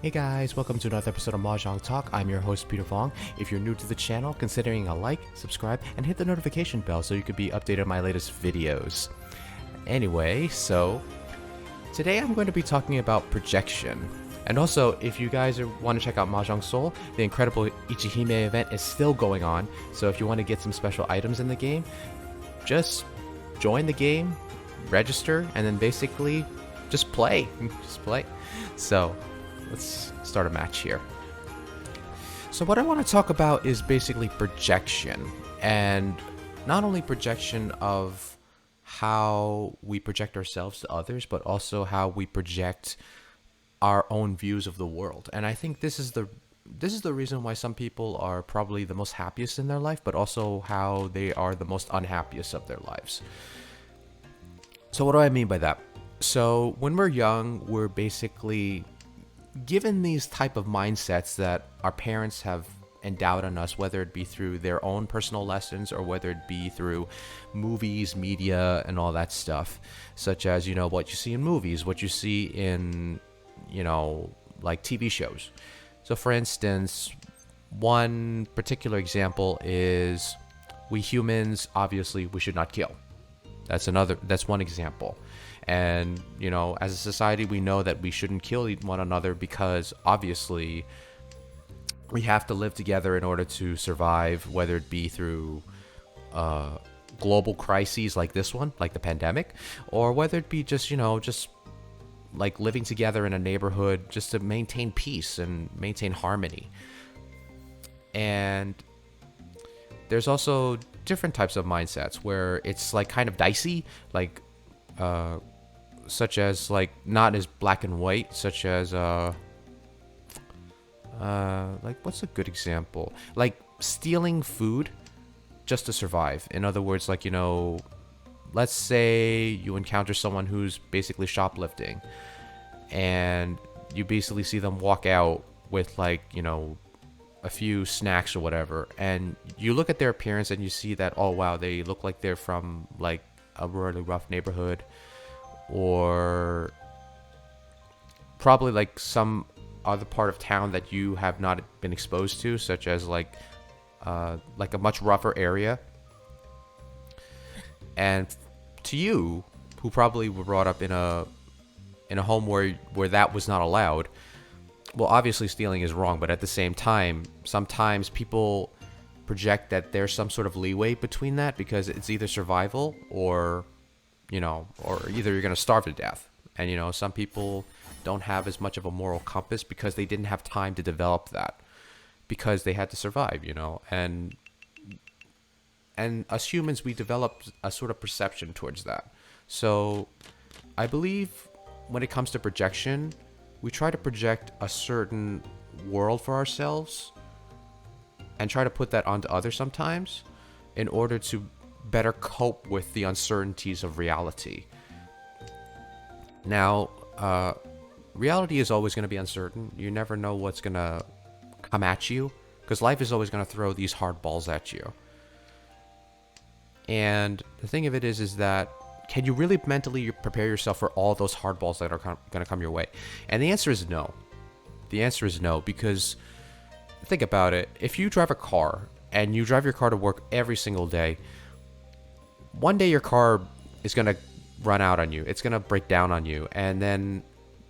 Hey guys, welcome to another episode of Mahjong Talk. I'm your host Peter Vong. If you're new to the channel, considering a like, subscribe, and hit the notification bell so you can be updated on my latest videos. Anyway, so today I'm going to be talking about projection. And also, if you guys want to check out Mahjong Soul, the incredible Ichihime event is still going on. So if you want to get some special items in the game, just join the game, register, and then basically just play. Just play. So let's start a match here. So what I want to talk about is basically projection, and not only projection of how we project ourselves to others, but also how we project our own views of the world. And I think this is the reason why some people are probably the most happiest in their life, but also how they are the most unhappiest of their lives. So what do I mean by that? So when we're young, we're basically given these type of mindsets that our parents have endowed on us, whether it be through their own personal lessons or whether it be through movies, media, and all that stuff, such as, you know, what you see in movies, what you see in, you know, like TV shows. So for instance, one particular example is we humans, obviously, we should not kill. That's one example. And, you know, as a society, we know that we shouldn't kill one another because obviously we have to live together in order to survive, whether it be through global crises like this one, like the pandemic, or whether it be just, you know, just like living together in a neighborhood just to maintain peace and maintain harmony. And there's also different types of mindsets where it's like kind of dicey, like such as like not as black and white, such as like what's a good example? Like stealing food just to survive. In other words, like, you know, let's say you encounter someone who's basically shoplifting and you basically see them walk out with, like, you know, a few snacks or whatever, and you look at their appearance and you see that, oh wow, they look like they're from like a really rough neighborhood, or probably like some other part of town that you have not been exposed to, such as like a much rougher area. And to you, who probably were brought up in a home where that was not allowed, well, obviously stealing is wrong, but at the same time, sometimes people project that there's some sort of leeway between that because it's either survival or, you know, or either you're going to starve to death. And, you know, some people don't have as much of a moral compass because they didn't have time to develop that because they had to survive, you know. And as humans, we develop a sort of perception towards that. So I believe when it comes to projection, we try to project a certain world for ourselves and try to put that onto others sometimes in order to better cope with the uncertainties of reality. Now, reality is always going to be uncertain. You never know what's going to come at you because life is always going to throw these hard balls at you. And the thing of it is that can you really mentally prepare yourself for all those hard balls that are going to come your way? And the answer is no. The answer is no, because think about it. If you drive a car and you drive your car to work every single day, one day your car is going to run out on you. It's going to break down on you. And then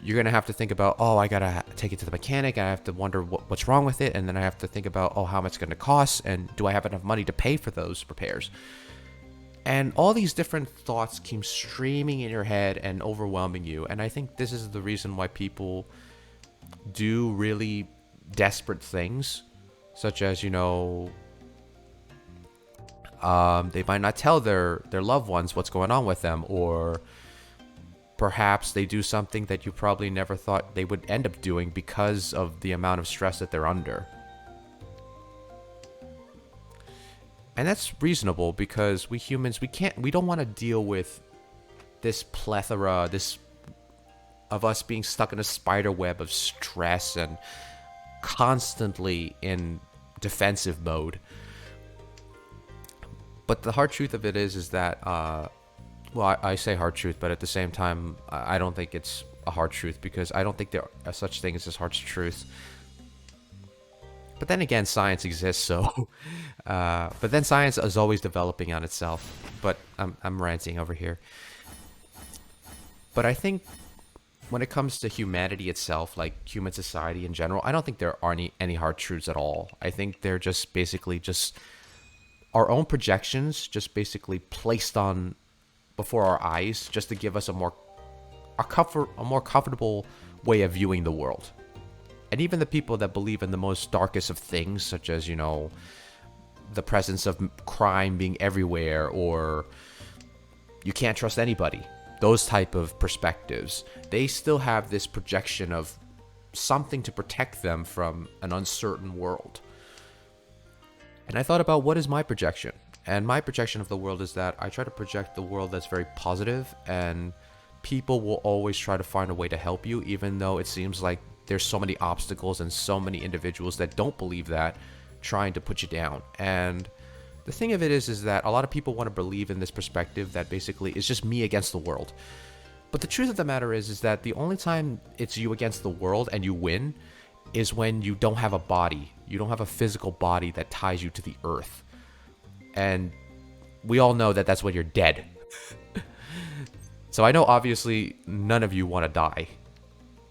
you're going to have to think about, oh, I got to take it to the mechanic. I have to wonder what's wrong with it. And then I have to think about, oh, how much it's going to cost? And do I have enough money to pay for those repairs? And all these different thoughts came streaming in your head and overwhelming you. And I think this is the reason why people do really desperate things, such as, you know, they might not tell their loved ones what's going on with them, or perhaps they do something that you probably never thought they would end up doing because of the amount of stress that they're under. And that's reasonable because we humans, we don't want to deal with this plethora, of us being stuck in a spider web of stress and constantly in defensive mode. But the hard truth of it is that, well, I say hard truth, but at the same time, I don't think it's a hard truth, because I don't think there are such things as hard truths. But then again, science exists, so... but then science is always developing on itself. But I'm ranting over here. But I think when it comes to humanity itself, like human society in general, I don't think there are any hard truths at all. I think they're just basically just our own projections, just basically placed on before our eyes, just to give us a more comfortable way of viewing the world. And even the people that believe in the most darkest of things, such as, you know, the presence of crime being everywhere, or you can't trust anybody, those type of perspectives, they still have this projection of something to protect them from an uncertain world. And I thought about, what is my projection? And my projection of the world is that I try to project the world that's very positive, and people will always try to find a way to help you, even though it seems like there's so many obstacles and so many individuals that don't believe that, trying to put you down. And the thing of it is that a lot of people want to believe in this perspective that basically it's just me against the world. But the truth of the matter is that the only time it's you against the world and you win is when you don't have a body. You don't have a physical body that ties you to the earth. And we all know that that's when you're dead. So I know obviously none of you want to die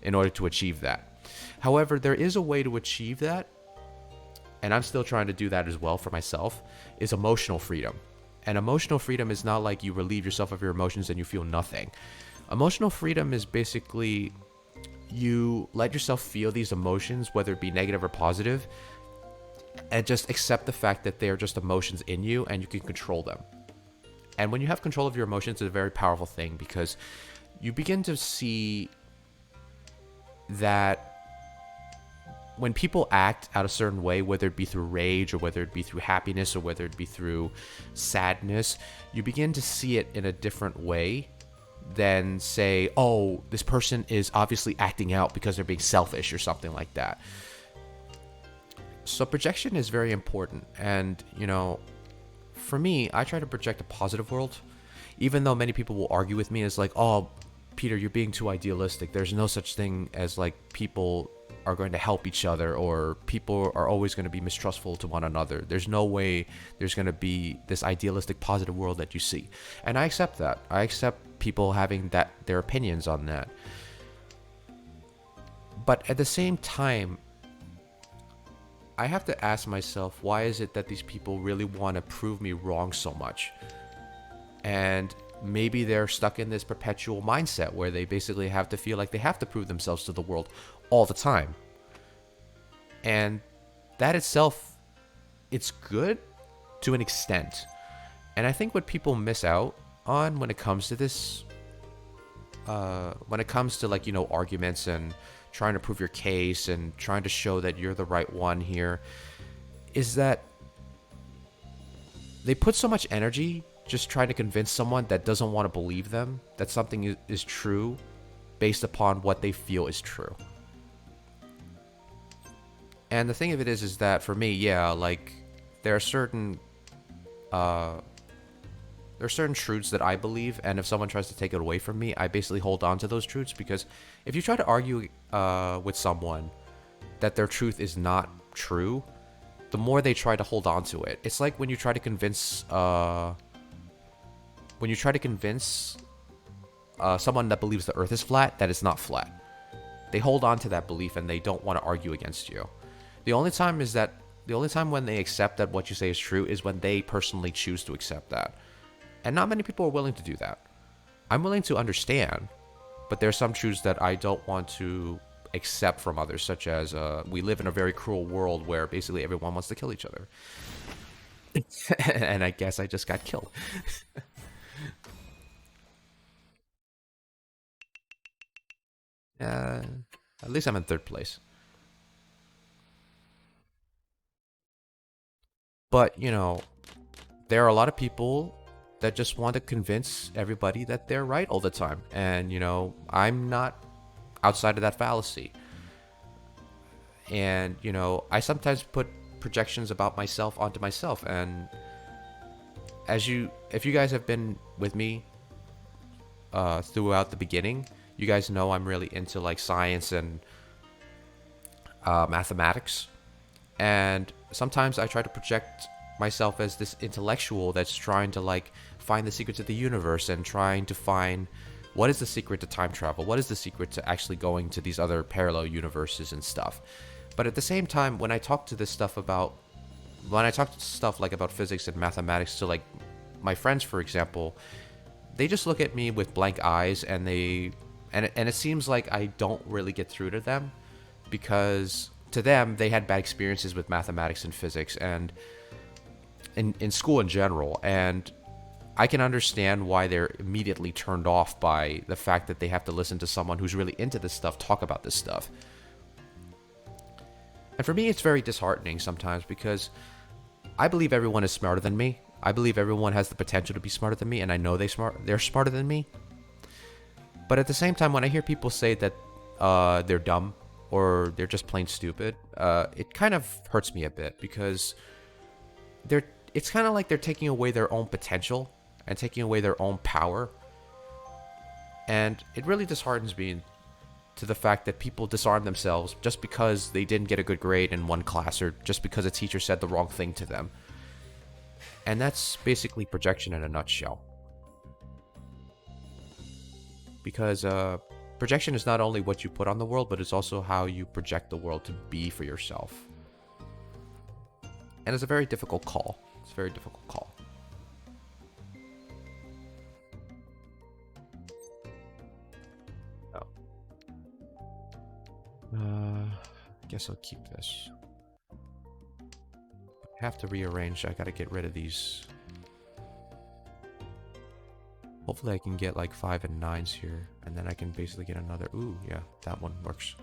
in order to achieve that. However, there is a way to achieve that, and I'm still trying to do that as well for myself, is emotional freedom. And emotional freedom is not like you relieve yourself of your emotions and you feel nothing. Emotional freedom is basically you let yourself feel these emotions, whether it be negative or positive, and just accept the fact that they're just emotions in you and you can control them. And when you have control of your emotions, it's a very powerful thing, because you begin to see that when people act out a certain way, whether it be through rage or whether it be through happiness or whether it be through sadness, you begin to see it in a different way than say, oh, this person is obviously acting out because they're being selfish or something like that. So projection is very important. And, you know, for me, I try to project a positive world, even though many people will argue with me as like, oh, Peter, you're being too idealistic. There's no such thing as like people are going to help each other, or people are always going to be mistrustful to one another. There's no way there's going to be this idealistic positive world that you see. And I accept that. I accept people having their opinions on that. But at the same time, I have to ask myself, why is it that these people really want to prove me wrong so much? And maybe they're stuck in this perpetual mindset where they basically have to feel like they have to prove themselves to the world all the time. And that itself, it's good to an extent. And I think what people miss out on when it comes to this, when it comes to like, you know, arguments and trying to prove your case and trying to show that you're the right one here, is that they put so much energy just trying to convince someone that doesn't want to believe them that something is true based upon what they feel is true. And the thing of it is that for me, yeah, like there are certain truths that I believe, and if someone tries to take it away from me, I basically hold on to those truths, because if you try to argue with someone that their truth is not true, the more they try to hold on to it. It's like when you try to convince someone that believes the earth is flat, that it's not flat. They hold on to that belief and they don't want to argue against you. The only time when they accept that what you say is true is when they personally choose to accept that. And not many people are willing to do that. I'm willing to understand, but there are some truths that I don't want to accept from others, such as we live in a very cruel world where basically everyone wants to kill each other. And I guess I just got killed. At least I'm in third place. But, you know, there are a lot of people that just want to convince everybody that they're right all the time. And, you know, I'm not outside of that fallacy. And, you know, I sometimes put projections about myself onto myself. And if you guys have been with me throughout the beginning, You guys know I'm really into like science and mathematics. And sometimes I try to project myself as this intellectual that's trying to like find the secrets of the universe and trying to find what is the secret to time travel, what is the secret to actually going to these other parallel universes and stuff. But at the same time, when I talk to stuff like about physics and mathematics to like my friends, for example, they just look at me with blank eyes, and it seems like I don't really get through to them, because to them they had bad experiences with mathematics and physics and in school in general, and I can understand why they're immediately turned off by the fact that they have to listen to someone who's really into this stuff talk about this stuff. And for me, it's very disheartening sometimes, because I believe everyone is smarter than me. I believe everyone has the potential to be smarter than me, and I know they're smarter than me. But at the same time, when I hear people say that they're dumb or they're just plain stupid, it kind of hurts me a bit, because it's kind of like they're taking away their own potential and taking away their own power. And it really disheartens me to the fact that people disarm themselves just because they didn't get a good grade in one class, or just because a teacher said the wrong thing to them. And that's basically projection in a nutshell. Because projection is not only what you put on the world, but it's also how you project the world to be for yourself. And it's a very difficult call. It's a very difficult call. I guess I'll keep this. I have to rearrange. I gotta get rid of these. Hopefully I can get like 5 and 9s here, and then I can basically get another. Ooh, yeah, that one works.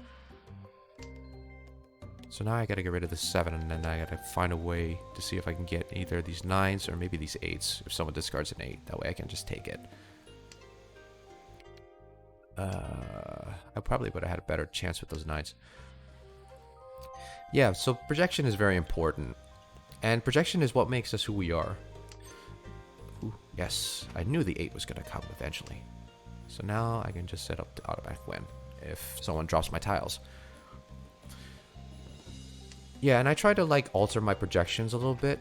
So now I gotta get rid of the 7, and then I gotta find a way to see if I can get either these 9s or maybe these 8s if someone discards an 8. That way I can just take it. I probably would have had a better chance with those 9s. Yeah, so projection is very important. And projection is what makes us who we are. Ooh, yes, I knew the 8 was going to come eventually. So now I can just set up the automatic win if someone drops my tiles. Yeah, and I try to like alter my projections a little bit.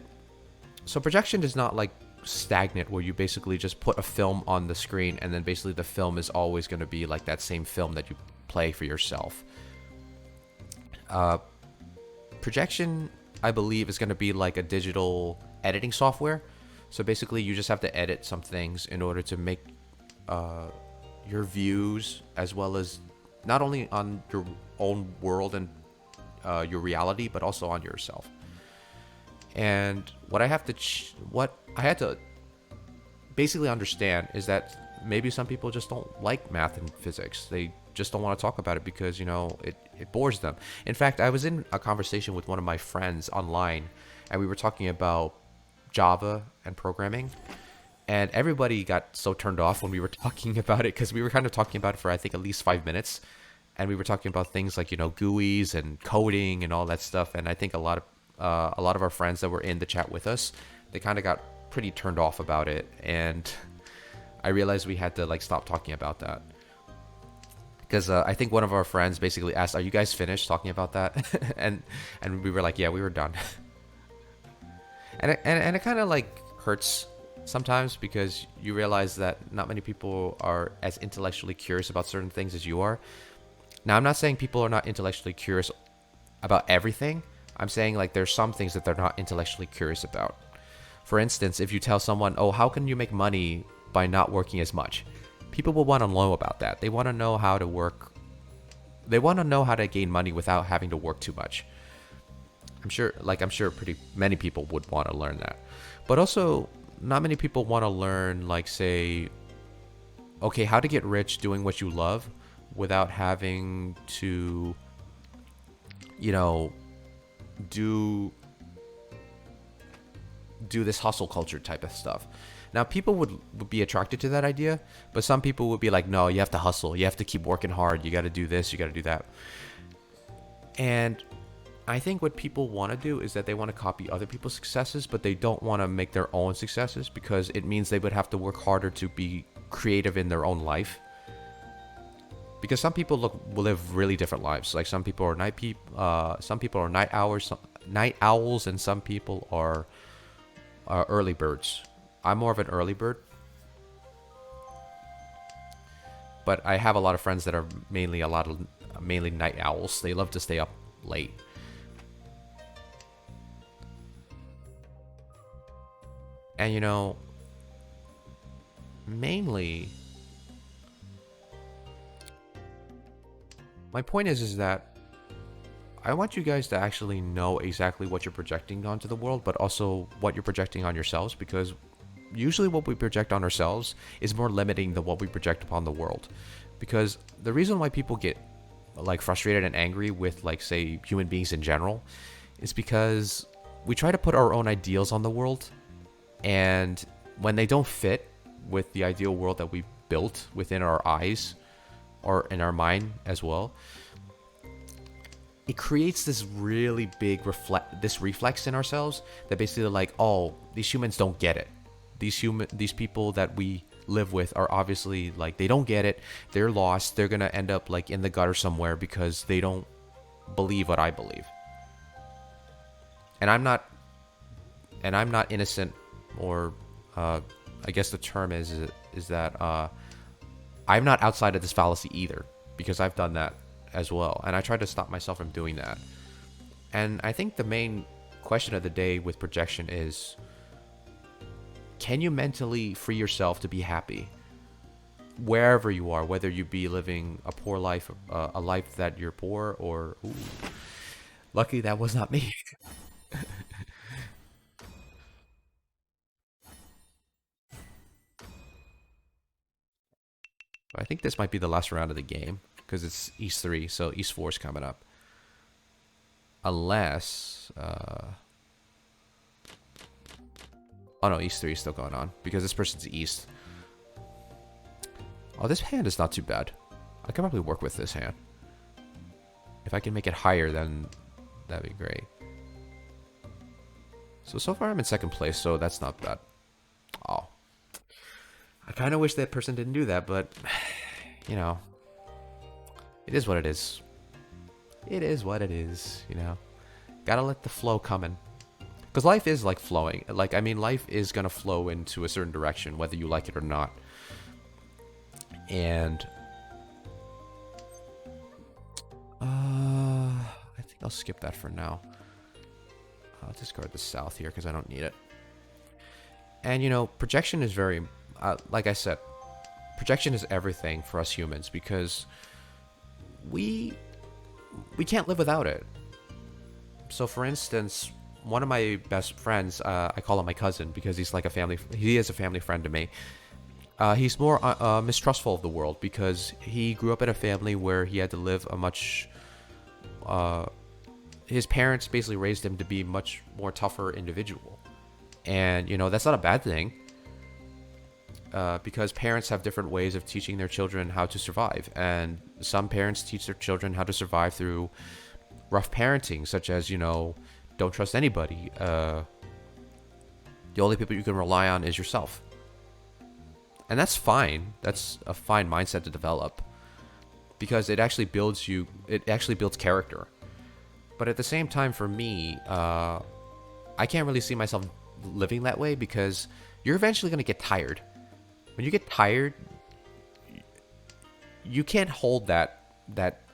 So projection is not like stagnant, where you basically just put a film on the screen and then basically the film is always going to be like that same film that you play for yourself. Projection, I believe, is going to be like a digital editing software. So basically you just have to edit some things in order to make your views, as well as not only on your own world and your reality, but also on yourself. And what I had to basically understand is that maybe some people just don't like math and physics. They just don't want to talk about it because, you know, it bores them. In fact, I was in a conversation with one of my friends online, and we were talking about Java and programming, and everybody got so turned off when we were talking about it, because we were kind of talking about it for, I think, at least 5 minutes, and we were talking about things like, you know, GUIs and coding and all that stuff. And I think a lot of our friends that were in the chat with us, they kind of got pretty turned off about it, and I realized we had to like stop talking about that, because I think one of our friends basically asked, "Are you guys finished talking about that?" and we were like, "Yeah, we were done." and it kind of like hurts sometimes, because you realize that not many people are as intellectually curious about certain things as you are. Now, I'm not saying people are not intellectually curious about everything. I'm saying like there's some things that they're not intellectually curious about. For instance, if you tell someone, "Oh, how can you make money by not working as much?" People will want to know about that. They want to know how to work. They want to know how to gain money without having to work too much. I'm sure pretty many people would want to learn that. But also, not many people want to learn, like, say, okay, how to get rich doing what you love without having to, you know, do this hustle culture type of stuff. Now, people would be attracted to that idea, but some people would be like, no, you have to hustle. You have to keep working hard. You got to do this. You got to do that. And I think what people want to do is that they want to copy other people's successes, but they don't want to make their own successes, because it means they would have to work harder to be creative in their own life. Because some people will live really different lives. Like some people are some people are night owls, and some people are early birds. I'm more of an early bird, but I have a lot of friends that are mainly night owls. They love to stay up late. And mainly my point is that I want you guys to actually know exactly what you're projecting onto the world, but also what you're projecting on yourselves, because usually what we project on ourselves is more limiting than what we project upon the world. Because the reason why people get like frustrated and angry with, like, say, human beings in general is because we try to put our own ideals on the world, and when they don't fit with the ideal world that we built within our eyes or in our mind as well, it creates this really big reflex in ourselves that basically like, oh, these humans don't get it. These people that we live with are obviously like, they don't get it. They're lost. They're gonna end up like in the gutter somewhere because they don't believe what I believe. And I'm not innocent, or I guess the term is that I'm not outside of this fallacy either, because I've done that as well, and I try to stop myself from doing that. And I think the main question of the day with projection is, can you mentally free yourself to be happy wherever you are, whether you be living a poor life, a life that you're poor, or ooh, luckily that was not me. I think this might be the last round of the game because it's East 3, so East 4 is coming up. Unless... oh no, East 3 is still going on because this person's East. Oh, this hand is not too bad. I can probably work with this hand. If I can make it higher, then that'd be great. So far I'm in second place, so that's not bad. Oh. I kind of wish that person didn't do that, but, it is what it is. It is what it is, Gotta let the flow come in. Because life is like flowing. Like, I mean, life is gonna flow into a certain direction, whether you like it or not. And, I think I'll skip that for now. I'll discard the south here because I don't need it. And, projection is very... like I said, projection is everything for us humans, because we can't live without it. So, for instance, one of my best friends, I call him my cousin because he is a family friend to me. He's more mistrustful of the world because he grew up in a family where he had to live a much... his parents basically raised him to be much more tougher individual. And, that's not a bad thing. Because parents have different ways of teaching their children how to survive. And some parents teach their children how to survive through rough parenting, such as, don't trust anybody. The only people you can rely on is yourself. And that's fine. That's a fine mindset to develop, because it actually builds character. But at the same time, for me, I can't really see myself living that way, because you're eventually going to get tired. When you get tired, you can't hold that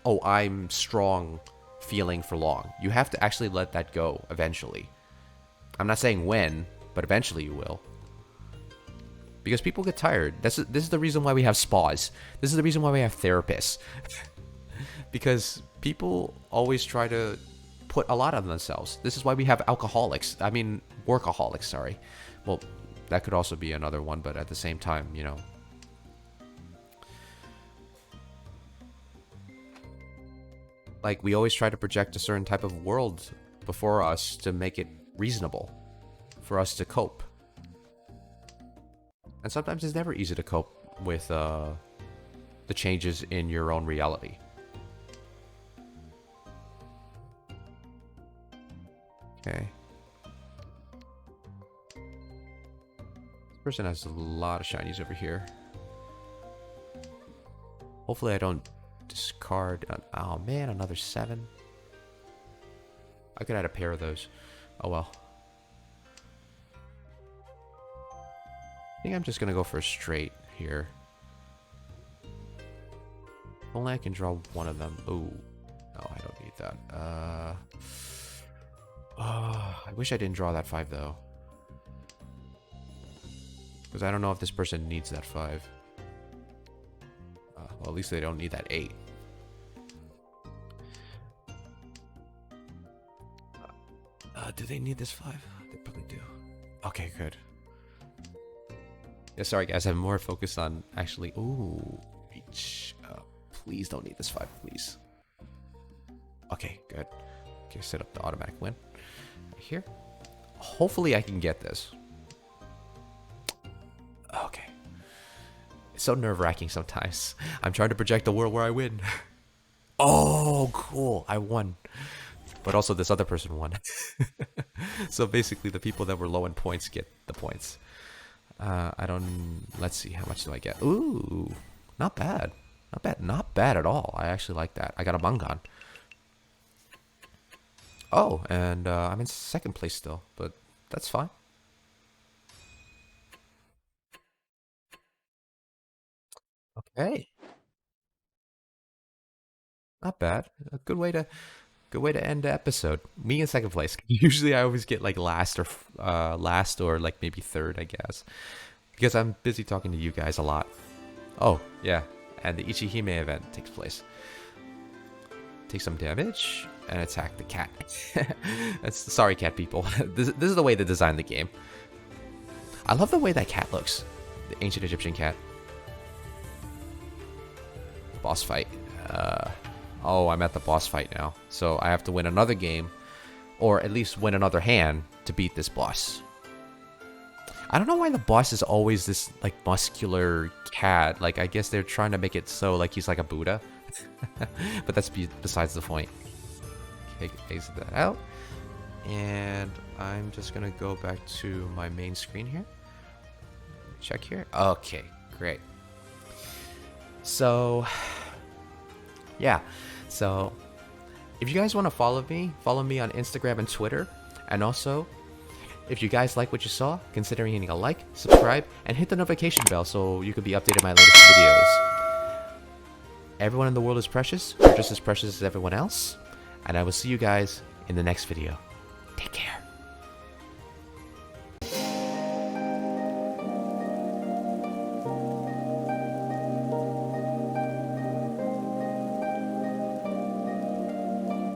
oh, I'm strong feeling for long. You have to actually let that go eventually. I'm not saying when, but eventually you will. Because people get tired. This is the reason why we have spas. This is the reason why we have therapists. Because people always try to put a lot on themselves. This is why we have workaholics, sorry. Well, that could also be another one, but at the same time, like, we always try to project a certain type of world before us to make it reasonable for us to cope. And sometimes it's never easy to cope with the changes in your own reality. Okay. Person has a lot of shinies over here. Hopefully I don't Discard. Oh man, another 7. I could add a pair of those. Oh well. I think I'm just gonna go for a straight here. Only I can draw one of them. Oh, no, I don't need that. I wish I didn't draw that 5 though, because I don't know if this person needs that 5. Well, at least they don't need that 8. Do they need this 5? They probably do. Okay, good. Yeah, sorry guys, I'm more focused on actually. Ooh, reach. Please don't need this 5, please. Okay, good. Okay, set up the automatic win right here. Hopefully I can get this. Okay. It's so nerve-wracking sometimes. I'm trying to project a world where I win. Oh, cool. I won. But also this other person won. So basically the people that were low in points get the points. Let's see, how much do I get? Ooh, not bad. Not bad. Not bad at all. I actually like that. I got a Mangan. Oh, and I'm in 2nd place still, but that's fine. Okay. Not bad. A good way to end the episode. Me in 2nd place. Usually I always get like last or like maybe 3rd, I guess. Because I'm busy talking to you guys a lot. Oh, yeah. And the Ichihime event takes place. Take some damage and attack the cat. Sorry, cat people. This is the way they designed the game. I love the way that cat looks. The ancient Egyptian cat. Boss fight. Oh, I'm at the boss fight now. So I have to win another game, or at least win another hand to beat this boss. I don't know why the boss is always this like muscular cat. Like, I guess they're trying to make it so like he's like a Buddha. But that's besides the point. Okay, exit that out. And I'm just gonna go back to my main screen here. Check here. Okay, great. So, yeah. So, if you guys want to follow me on Instagram and Twitter. And also, if you guys like what you saw, consider hitting a like, subscribe, and hit the notification bell so you can be updated on my latest videos. Everyone in the world is precious. You're just as precious as everyone else. And I will see you guys in the next video.